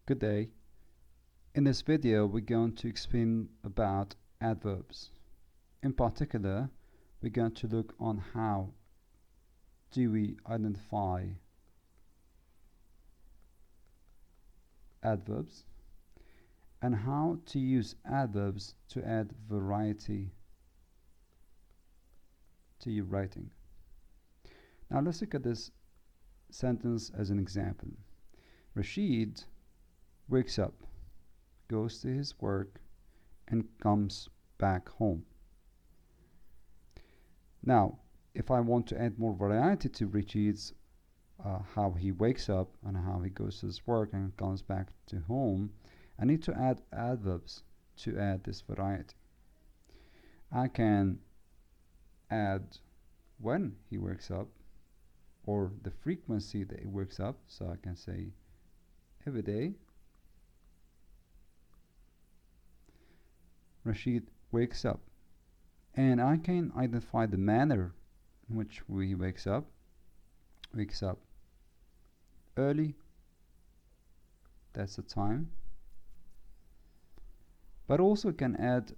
Good day. In this video, we're going to explain about adverbs. In particular, we're going to look on how do we identify adverbs and how to use adverbs to add variety to your writing. Now let's look at this sentence as an example. Rashid wakes up, goes to his work, and comes back home. Now, if I want to add more variety to Rashid's how he wakes up and how he goes to his work and comes back to home, I need to add adverbs to add this variety. I can add when he wakes up or the frequency that he wakes up, so I can say every day Rashid wakes up, and I can identify the manner in which he wakes up early, that's the time, but also can add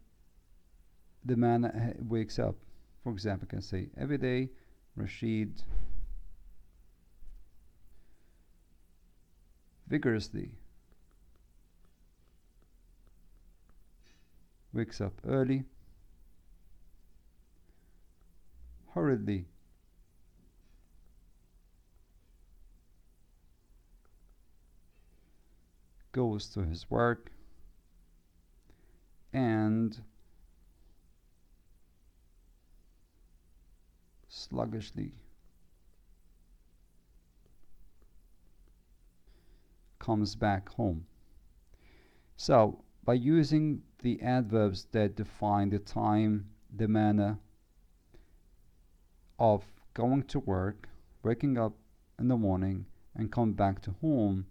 the manner he wakes up. For example, I can say every day Rashid vigorously wakes up early, hurriedly goes to his work, and sluggishly comes back home. So by using the adverbs that define the time, the manner of going to work, waking up in the morning, and come back to home,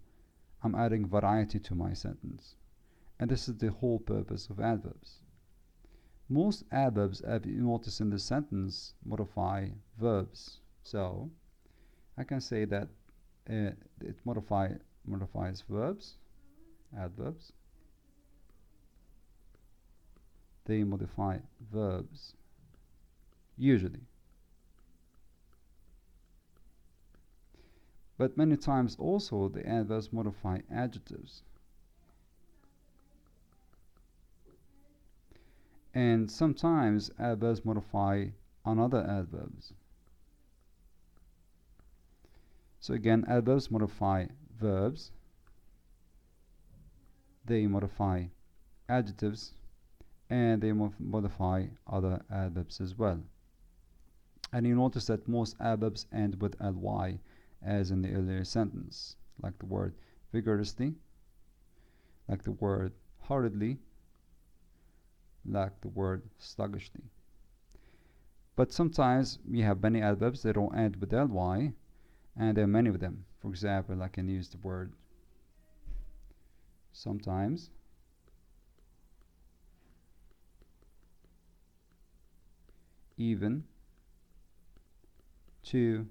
I'm adding variety to my sentence. And this is the whole purpose of adverbs. Most adverbs, as you notice in the sentence, modify verbs. So I can say that it modifies verbs, adverbs. They modify verbs, usually. But many times also the adverbs modify adjectives. And sometimes adverbs modify another adverbs. So again, adverbs modify verbs, they modify adjectives, and they modify other adverbs as well. And you notice that most adverbs end with ly, as in the earlier sentence, like the word vigorously, like the word hurriedly, like the word sluggishly. But sometimes we have many adverbs that don't end with ly, and there are many of them. For example, I can use the word sometimes, even, to,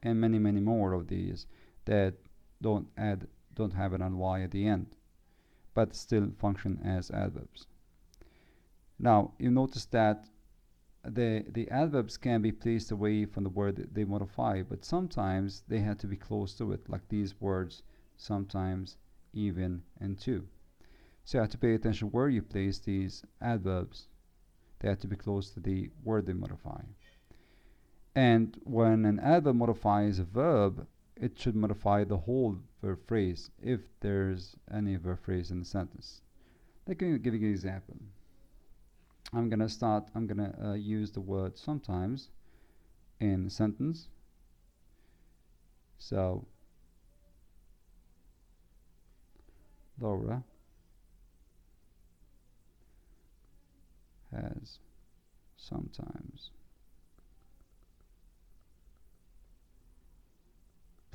and many more of these that don't have an ly at the end, but still function as adverbs. Now you notice that the adverbs can be placed away from the word that they modify, but sometimes they have to be close to it, like these words sometimes, even, and to. So you have to pay attention where you place these adverbs. They have to be close to the word they modify. And when an adverb modifies a verb, it should modify the whole verb phrase if there's any verb phrase in the sentence. Let me give you an example. I'm gonna use the word sometimes in a sentence. So Laura has sometimes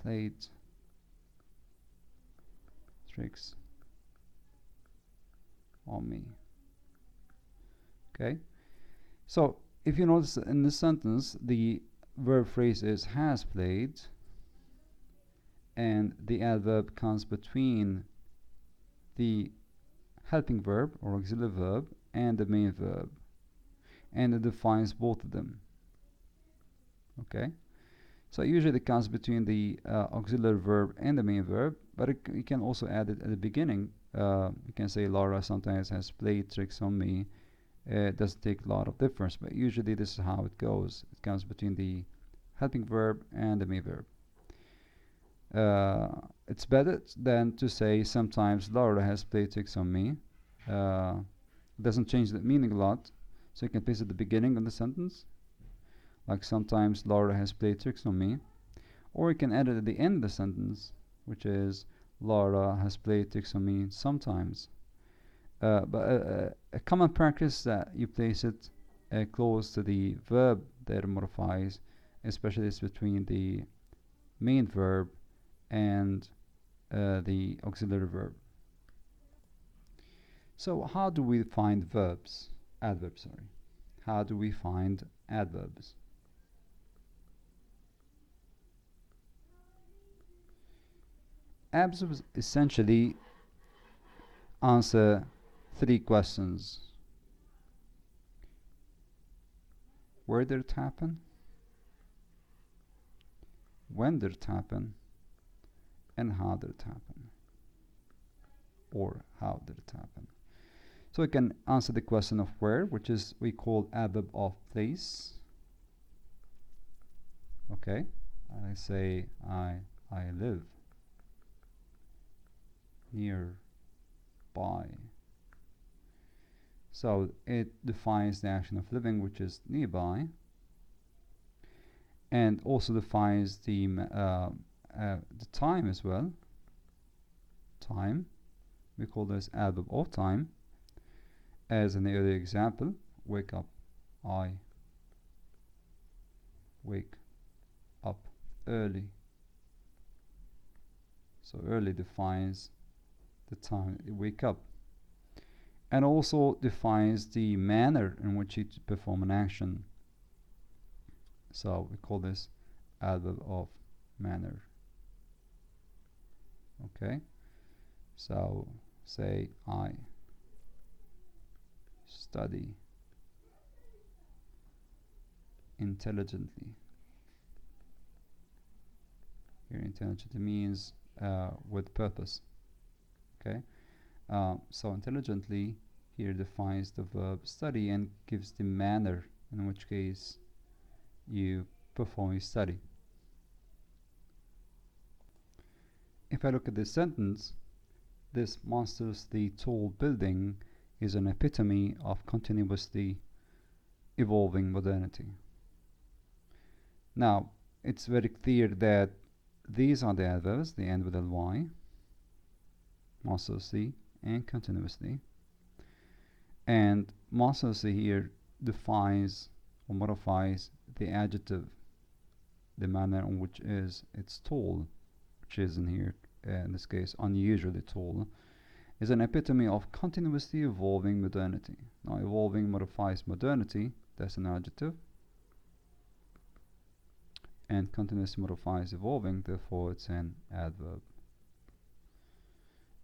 played tricks on me. Okay, so if you notice in this sentence, the verb phrase is has played, and the adverb comes between the helping verb or auxiliary verb and the main verb, and it defines both of them. Okay, so usually it comes between the auxiliary verb and the main verb, but you can also add it at the beginning. You can say Laura sometimes has played tricks on me. It doesn't take a lot of difference, but usually this is how it goes. It comes between the helping verb and the main verb. It's better than to say sometimes Laura has played tricks on me. Doesn't change the meaning a lot, so you can place it at the beginning of the sentence, like sometimes Laura has played tricks on me, or you can add it at the end of the sentence, which is Laura has played tricks on me sometimes. But a common practice that you place it close to the verb that it modifies, especially it's between the main verb and the auxiliary verb. So how do we find verbs? Adverbs, sorry. How do we find adverbs? Adverbs essentially answer three questions. Where did it happen? When did it happen? And how did it happen? Or how did it happen? So we can answer the question of where, which is we call adverb of place. Okay, I say I live nearby. So it defines the action of living, which is nearby, and also defines the time as well. Time, we call this adverb of time. As in the earlier example, wake up. I wake up early. So early defines the time you wake up, and also defines the manner in which you perform an action. So we call this adverb of manner. Okay, so say I study intelligently. Here intelligently means with purpose. Okay, so intelligently here defines the verb study and gives the manner in which case you perform your study. If I look at this sentence, this monstrously tall building is an epitome of continuously evolving modernity. Now, it's very clear that these are the adverbs, they end with ly, monstrously and continuously. And monstrously here defines or modifies the adjective, the manner in which it's tall, which is in here, in this case, unusually tall, is an epitome of continuously evolving modernity. Now, evolving modifies modernity, that's an adjective, and continuously modifies evolving, therefore it's an adverb.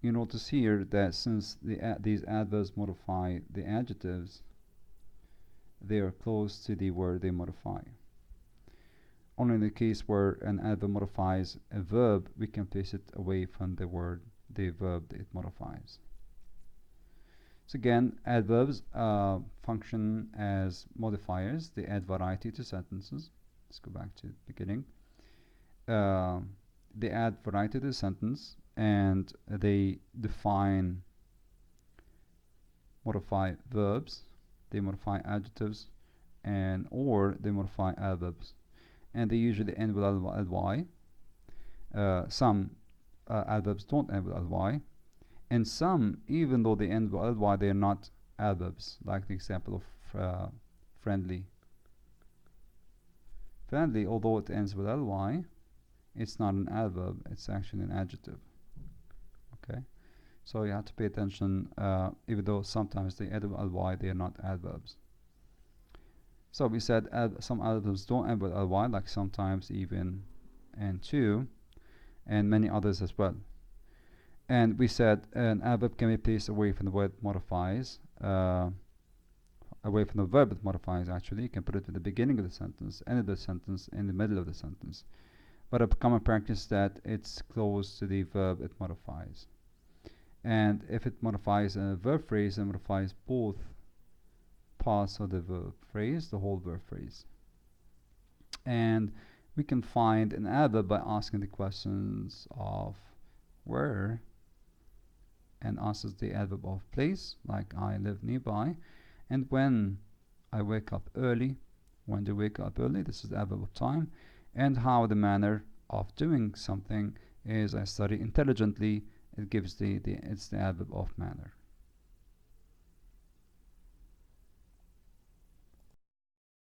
You notice here that since these adverbs modify the adjectives, they are close to the word they modify. Only in the case where an adverb modifies a verb, we can place it away from the verb that it modifies. So again, adverbs function as modifiers. They add variety to sentences. Let's go back to the beginning. They add variety to the sentence, and they modify verbs, they modify adjectives, or they modify adverbs. And they usually end with ly. Some adverbs don't end with ly, and some, even though they end with ly, they are not adverbs, like the example of friendly. Friendly, although it ends with ly, it's not an adverb, it's actually an adjective. Okay, so you have to pay attention, even though sometimes they end with ly, they are not adverbs. So we said some adverbs don't end with ly, like sometimes, even, and to, and many others as well. And we said an adverb can be placed away from the word modifies, away from the verb it modifies actually. You can put it at the beginning of the sentence, end of the sentence, in the middle of the sentence. But a common practice that it's close to the verb it modifies. And if it modifies a verb phrase, it modifies both parts of the verb phrase, the whole verb phrase. And we can find an adverb by asking the questions of where, and answers the adverb of place, like I live nearby, and when I wake up early. When do you wake up early? This is the adverb of time. And how the manner of doing something is I study intelligently. It gives it's the adverb of manner.